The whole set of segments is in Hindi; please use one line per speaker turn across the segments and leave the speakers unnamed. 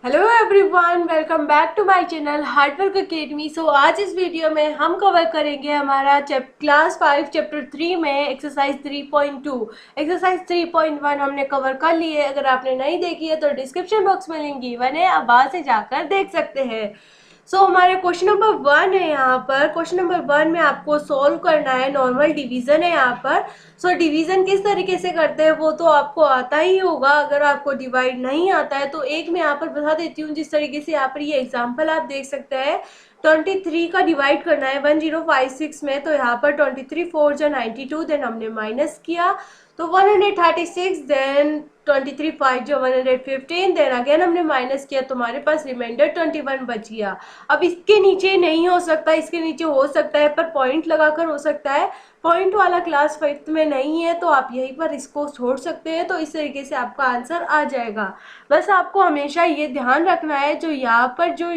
Hello everyone, welcome back to my channel hard work academy. So आज इस वीडियो में हम कवर करेंगे हमारा क्लास 5 चैप्टर 3 में एक्सरसाइज 3.2। एक्सरसाइज 3.1 हमने कवर कर ली है। अगर आपने नहीं देखी है तो डिस्क्रिप्शन बॉक्स में लिंक गिवन है, आप वहां से जाकर देख सकते हैं। हमारे क्वेश्चन नंबर 1 है। यहाँ पर क्वेश्चन नंबर 1 में आपको सॉल्व करना है। नॉर्मल डिवीजन है यहाँ पर। डिवीजन किस तरीके से करते हैं वो तो आपको आता ही होगा। अगर आपको डिवाइड नहीं आता है तो एक मैं यहाँ पर बता देती हूँ। जिस तरीके से यहाँ पर ये एग्जाम्पल आप देख सकते हैं, 23 का डिवाइड करना है 1056 में। तो यहाँ पर 23 4 जा 92, देन हमने माइनस किया तो 136, देन 23 5 जो 115, देन अगेन हमने माइनस किया तो हमारे पास रिमाइंडर 21 बच गया। अब इसके नीचे नहीं हो सकता, इसके नीचे हो सकता है पर पॉइंट लगाकर हो सकता है। पॉइंट वाला क्लास 5 में नहीं है तो आप यहीं पर इसको छोड़ सकते हैं। तो इस तरीके से आपका आंसर आ जाएगा। बस आपको हमेशा ये ध्यान रखना है, जो यहाँ पर जो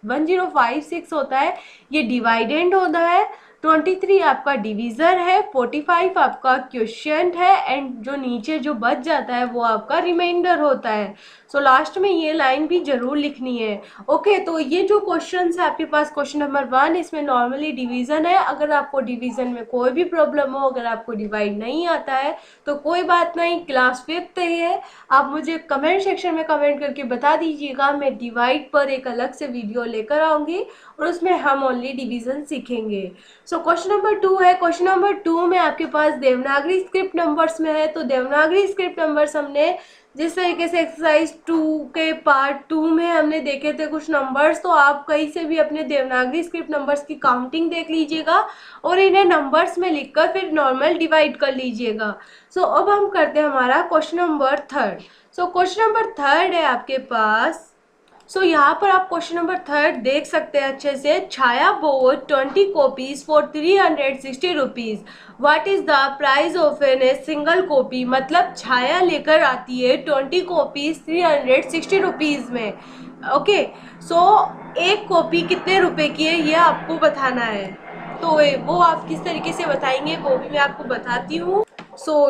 1056 होता है ये डिवाइडेंड होता है, 23 आपका डिवीजर है, 45 आपका क्वेश्चन है, एंड जो नीचे जो बच जाता है वो आपका रिमाइंडर होता है। लास्ट में ये लाइन भी जरूर लिखनी है। ओके, तो ये जो क्वेश्चन है आपके पास, क्वेश्चन नंबर 1, इसमें नॉर्मली डिवीजन है। अगर आपको डिवीजन में कोई भी प्रॉब्लम हो, अगर आपको डिवाइड नहीं आता है तो कोई बात नहीं, क्लास 5 है। आप मुझे कमेंट सेक्शन में कमेंट करके बता दीजिएगा, मैं डिवाइड पर एक अलग से वीडियो लेकर आऊंगी और उसमें हम ओनली डिवीजन सीखेंगे। क्वेश्चन नंबर 2 है। क्वेश्चन नंबर 2 में आपके पास देवनागरी स्क्रिप्ट नंबर्स में है। तो देवनागरी स्क्रिप्ट नंबर्स हमने जिस तरीके से एक्सरसाइज 2 के पार्ट 2 में हमने देखे थे कुछ नंबर्स, तो आप कहीं से भी अपने देवनागरी स्क्रिप्ट नंबर्स की काउंटिंग देख लीजिएगा और इन्हें नंबर्स में लिखकर फिर नॉर्मल डिवाइड कर लीजिएगा। अब हम करते हैं हमारा क्वेश्चन नंबर 3। क्वेश्चन नंबर 3 है आपके पास। यहाँ पर आप क्वेश्चन नंबर 3 देख सकते हैं अच्छे से। Chhaya board 20 copies for 360 rupees. What is the price of an a single copy. मतलब छाया लेकर आती है 20 कॉपीज 360 रुपीज में। ओके, एक कॉपी कितने रुपए की है ये आपको बताना है। तो वो आप किस तरीके से बताएंगे वो भी मैं आपको बताती हूँ।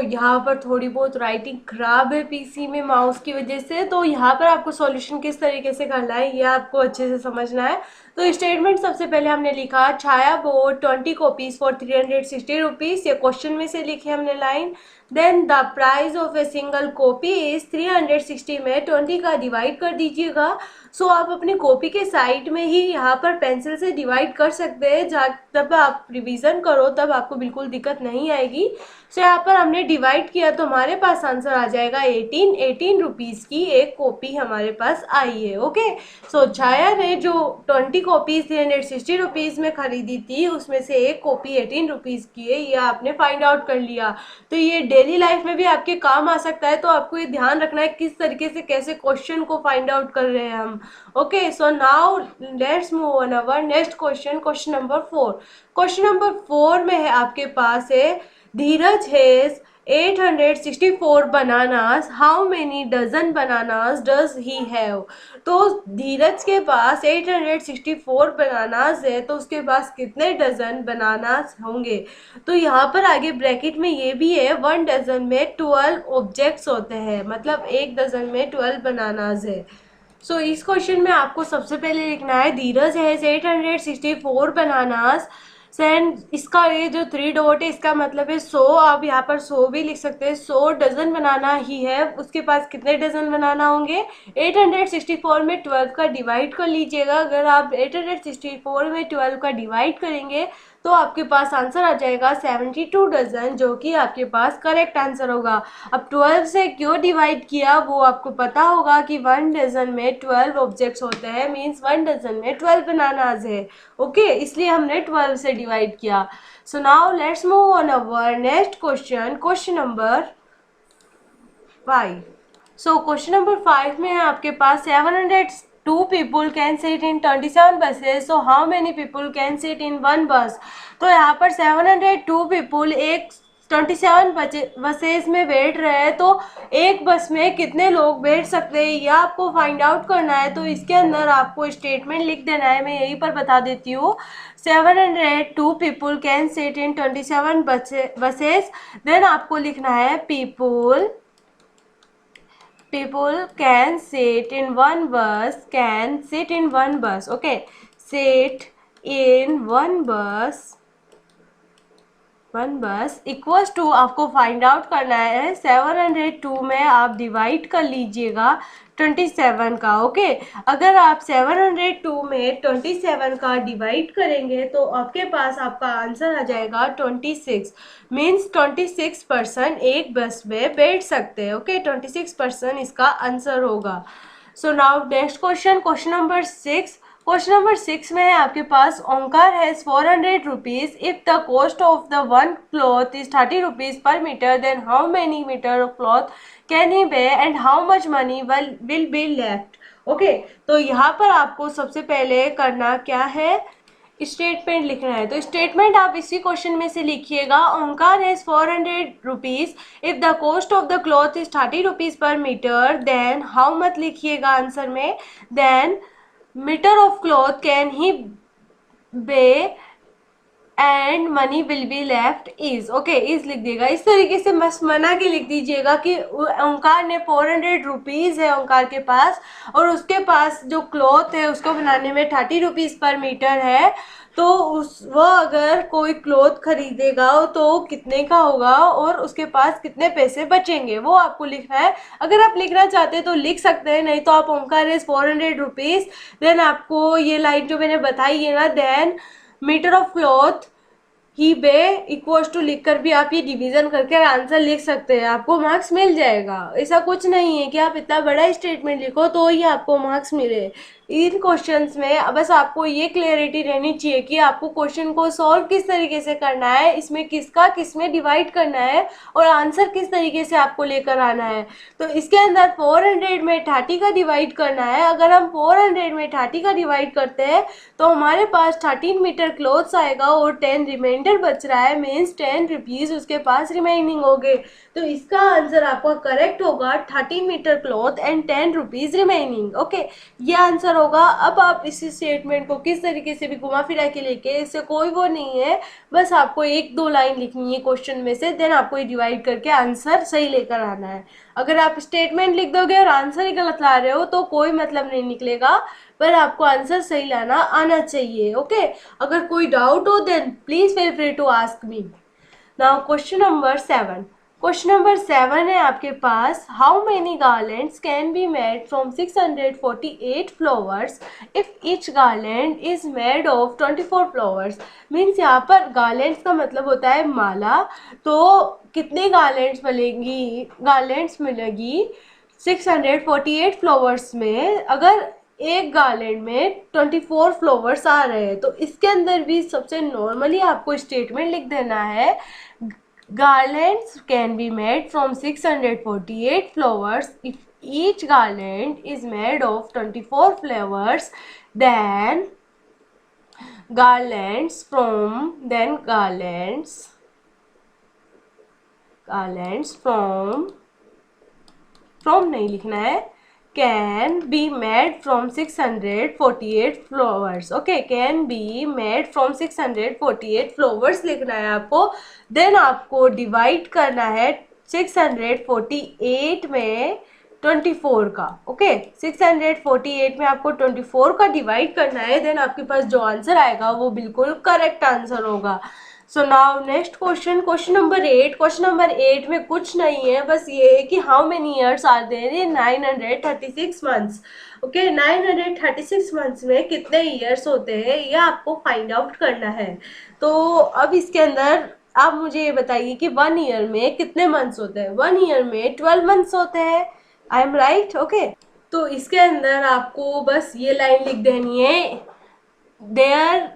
यहाँ पर थोड़ी बहुत राइटिंग खराब है पीसी में माउस की वजह से, तो यहाँ पर आपको सॉल्यूशन किस तरीके से करना है ये आपको अच्छे से समझना है। तो स्टेटमेंट सबसे पहले हमने लिखा, छाया बोर्ड 20 कॉपीज फॉर 360 रुपीज। ये क्वेश्चन में से लिखे हमने line. Then the price of a single copy is 360 में 20 का डिवाइड कर दीजिएगा। आप अपनी कॉपी के साइड में ही यहाँ पर पेंसिल से डिवाइड कर सकते हैं। जब आप रिवीजन करो तब आपको बिल्कुल दिक्कत नहीं आएगी। यहाँ पर हमने डिवाइड किया तो हमारे पास आंसर आ जाएगा 18 रुपीज की एक कॉपी हमारे पास आई है। ओके, छाया ने जो 20 कॉपीज 360 रुपीज में खरीदी थी उसमें से एक कॉपी 18 रुपीज की है, ये आपने फाइंड आउट कर लिया। तो ये डेली लाइफ में भी आपके काम आ सकता है। तो आपको ये ध्यान रखना है किस तरीके से कैसे क्वेश्चन को फाइंड आउट कर रहे हैं हम। Okay, now let's move on our next question, question number 4। Question number 4 में है आपके पास है, धीरज has 864 bananas. How many dozen bananas does he have? तो धीरज के पास 864 बनानास है तो उसके पास कितने डजन बनानास होंगे। तो यहाँ पर आगे ब्रैकेट में ये भी है, 1 डजन में 12 ऑब्जेक्ट्स होते हैं, मतलब एक डजन में 12 बनानास है। इस क्वेश्चन में आपको सबसे पहले लिखना है, धीरज हैज 864 बनानास। सेंड इसका ये जो 3 डॉट है इसका मतलब है 100। आप यहाँ पर 100 भी लिख सकते हैं। 100 डजन बनाना ही है, उसके पास कितने डजन बनाना होंगे। 864 में 12 का डिवाइड कर लीजिएगा। अगर आप 864 में 12 का डिवाइड करेंगे तो आपके पास आंसर आ जाएगा 72 डजन, जो कि आपके पास करेक्ट आंसर होगा। अब 12 से क्यों डिवाइड किया वो आपको पता होगा कि 1 डजन में 12 ऑब्जेक्ट्स होते हैं, मीन्स 1 डजन में 12 बनानाज है। ओके, इसलिए हमने 12 से डिवाइड किया। Now let's move on our next question, question number 5। Question number 5 में है आपके पास 702 people can sit in 27 buses. So how many people can sit in one bus? तो यहाँ पर 702 people एक 27 बसेस में बैठ रहे हैं, तो एक बस में कितने लोग बैठ सकते हैं ये आपको फाइंड आउट करना है। तो इसके अंदर आपको स्टेटमेंट लिख देना है, मैं यहीं पर बता देती हूँ। 702 people can sit in 27 buses. Then आपको लिखना है people can sit in one bus, can sit in one bus. Okay, sit in one bus, one बस इक्वल्स टू आपको फाइंड आउट करना है 702 में आप डिवाइड कर लीजिएगा 27 का। ओके, अगर आप 702 में 27 का डिवाइड करेंगे तो आपके पास आपका आंसर आ जाएगा 26। मीन्स 26 पर्सन एक बस में बैठ सकते हैं। ओके, 26 पर्सन इसका आंसर होगा। So now next question, question number 6। Question number 6 में है आपके पास Omkar has 400 rupees if the cost of the one cloth is 30 rupees per metre, then how many metre of cloth can he buy and how much money will be left. Okay, तो यहाँ पर आपको सबसे पहले करना क्या है, स्टेटमेंट लिखना है। तो स्टेटमेंट आप इसी क्वेश्चन में से लिखिएगा, Omkar has 400 rupees if the cost of the cloth is 30 rupees per metre, then how much लिखिएगा आंसर में, then metre of cloth can he buy and money will be left is. Okay, इज लिख देगा। इस तरीके से बस मना के लिख दीजिएगा कि ओंकार ने 400 रुपीज़ है ओंकार के पास, और उसके पास जो क्लॉथ है उसको बनाने में 30 रुपीज़ पर मीटर है। तो वो अगर कोई क्लॉथ खरीदेगा तो कितने का होगा और उसके पास कितने पैसे बचेंगे, वो आपको लिखना है। अगर आप लिखना चाहते हैं तो लिख सकते हैं, नहीं तो आप ओंकार इज 400 रुपीज़, देन आपको ये लाइन जो मैंने बताई है ना, देन मीटर ऑफ क्लॉथ ही बे इक्वल्स टू लिखकर भी आप ये डिवीजन करके आंसर लिख सकते हैं, आपको मार्क्स मिल जाएगा। ऐसा कुछ नहीं है कि आप इतना बड़ा स्टेटमेंट लिखो तो ही आपको मार्क्स मिले। इन क्वेश्चंस में बस आपको ये क्लियरिटी रहनी चाहिए कि आपको क्वेश्चन को सॉल्व किस तरीके से करना है, इसमें किसका किसमें डिवाइड करना है और आंसर किस तरीके से आपको लेकर आना है। तो इसके अंदर 400 में 30 का डिवाइड करना है। अगर हम 400 में 30 का डिवाइड करते हैं तो हमारे पास 13 मीटर क्लॉथ्स आएगा और 10 रिमाइंडर बच रहा है, मीन्स 10 रुपीज़ उसके पास रिमेनिंग हो गए। तो इसका आंसर आपका करेक्ट होगा 30 meter cloth and 10 rupees remaining. Okay, ये आंसर होगा। अब आप इस स्टेटमेंट को किस तरीके से भी घुमा फिरा के लेके, इससे कोई वो नहीं है, बस आपको एक दो लाइन लिखनी है क्वेश्चन में से, देन आपको ये डिवाइड करके आंसर सही लेकर आना है। अगर आप स्टेटमेंट लिख दोगे और आंसर ही गलत ला रहे हो तो कोई मतलब नहीं निकलेगा, पर आपको आंसर सही लाना आना चाहिए। ओके, अगर कोई डाउट हो then please feel free to ask me. Now question number 7। Question number 7 है आपके पास, how many garlands can be made from 648 flowers if each garland is made of 24 flowers. Means यहाँ पर गार्लैंड्स का मतलब होता है माला। तो कितने गार्लैंड्स मिलेगी 648 फ्लावर्स में। अगर एक गार्लैंड में 24 फ्लावर्स आ रहे हैं तो इसके अंदर भी सबसे नॉर्मली आपको स्टेटमेंट लिख देना है, garlands can be made from 648 flowers if each garland is made of 24 flowers, then garlands from नहीं लिखना है, can be made from 648 flowers. Okay, can be made from 648 flowers लिखना है आपको। देन आपको डिवाइड करना है 648 में 24 का। ओके, 648 में आपको 24 का डिवाइड करना है, देन आपके पास जो आंसर आएगा वो बिल्कुल करेक्ट आंसर होगा। So now next question, question number 8। Question number 8 में कुछ नहीं है, बस ये है कि how many years are there in 936 months. Okay, 936 months में कितने ईयर्स होते हैं ये आपको फाइंड आउट करना है। तो अब इसके अंदर आप मुझे ये बताइए कि 1 ईयर में कितने मंथ्स होते हैं। 1 ईयर में 12 मंथ्स होते हैं। I am right? ओके, तो इसके अंदर आपको बस ये लाइन लिख देनी है, there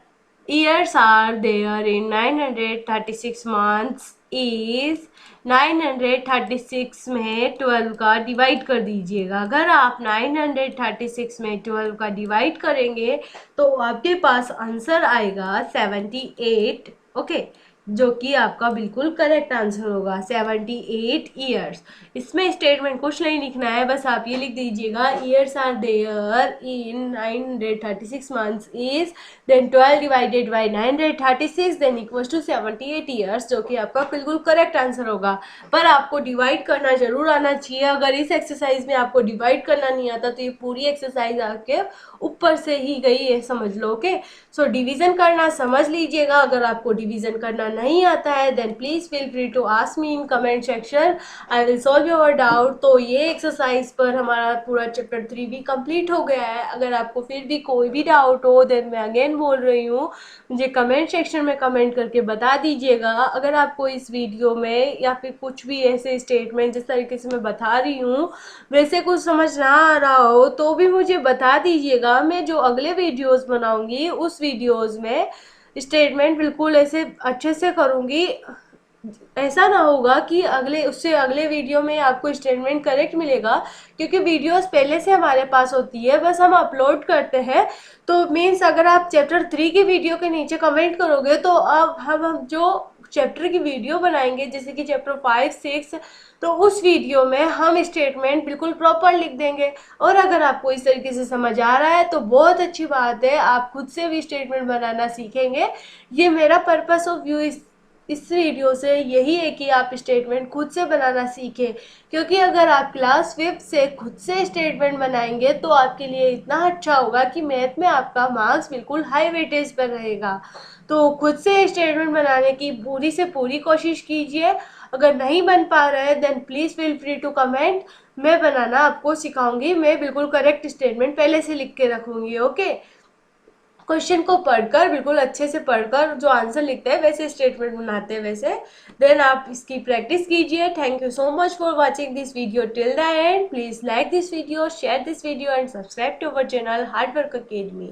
years are there in 936 months is 936 में 12 का डिवाइड कर दीजिएगा। अगर आप 936 में 12 का डिवाइड करेंगे तो आपके पास आंसर आएगा 78। ओके, जो कि आपका बिल्कुल करेक्ट आंसर होगा 78 ईयर्स। इसमें स्टेटमेंट कुछ नहीं लिखना है, बस आप ये लिख दीजिएगा years are there in 936 months is then 12 divided by 936 then equals to 78 years, जो कि आपका बिल्कुल करेक्ट आंसर होगा। पर आपको डिवाइड करना जरूर आना चाहिए। अगर इस एक्सरसाइज में आपको डिवाइड करना नहीं आता तो ये पूरी एक्सरसाइज आपके ऊपर से ही गई है, समझ लो। ओके, सो डिवीजन करना समझ लीजिएगा। अगर आपको डिवीजन करना नहीं आता है then please feel free to ask me in comment section, I will solve your doubt. तो ये एक्सरसाइज पर हमारा पूरा चैप्टर 3 भी कंप्लीट हो गया है। अगर आपको फिर भी कोई भी डाउट हो देन मैं अगेन बोल रही हूँ, मुझे कमेंट सेक्शन में कमेंट करके बता दीजिएगा। अगर आपको इस वीडियो में या फिर कुछ भी ऐसे स्टेटमेंट जिस तरीके से मैं बता रही हूँ वैसे कुछ समझ ना आ रहा हो तो भी मुझे बता दीजिएगा। मैं जो अगले वीडियोस बनाऊंगी उस वीडियोस में स्टेटमेंट बिल्कुल ऐसे अच्छे से करूंगी। ऐसा ना होगा कि अगले वीडियो में आपको स्टेटमेंट करेक्ट मिलेगा, क्योंकि वीडियोस पहले से हमारे पास होती है, बस हम अपलोड करते हैं। तो मीन्स अगर आप चैप्टर 3 की वीडियो के नीचे कमेंट करोगे तो अब हम जो चैप्टर की वीडियो बनाएंगे जैसे कि चैप्टर 5, 6, तो उस वीडियो में हम स्टेटमेंट बिल्कुल प्रॉपर लिख देंगे। और अगर आपको इस तरीके से समझ आ रहा है तो बहुत अच्छी बात है, आप खुद से भी स्टेटमेंट बनाना सीखेंगे। ये मेरा पर्पस ऑफ व्यू इस वीडियो से यही है कि आप स्टेटमेंट खुद से बनाना सीखें, क्योंकि अगर आप क्लास 5 से खुद से स्टेटमेंट बनाएंगे तो आपके लिए इतना अच्छा होगा कि मैथ में आपका मार्क्स बिल्कुल हाई वेटेज पर रहेगा। तो खुद से स्टेटमेंट बनाने की पूरी से पूरी कोशिश कीजिए। अगर नहीं बन पा रहे हैं then please feel free to comment, मैं बनाना आपको सिखाऊंगी। मैं बिल्कुल करेक्ट स्टेटमेंट पहले से लिख के रखूंगी। ओके, क्वेश्चन को पढ़कर बिल्कुल अच्छे से पढ़कर जो आंसर लिखते हैं वैसे स्टेटमेंट बनाते हैं वैसे, देन आप इसकी प्रैक्टिस कीजिए। Thank you so much for watching this video till the end. Please like this video, share this video and subscribe to our channel Hard Work academy.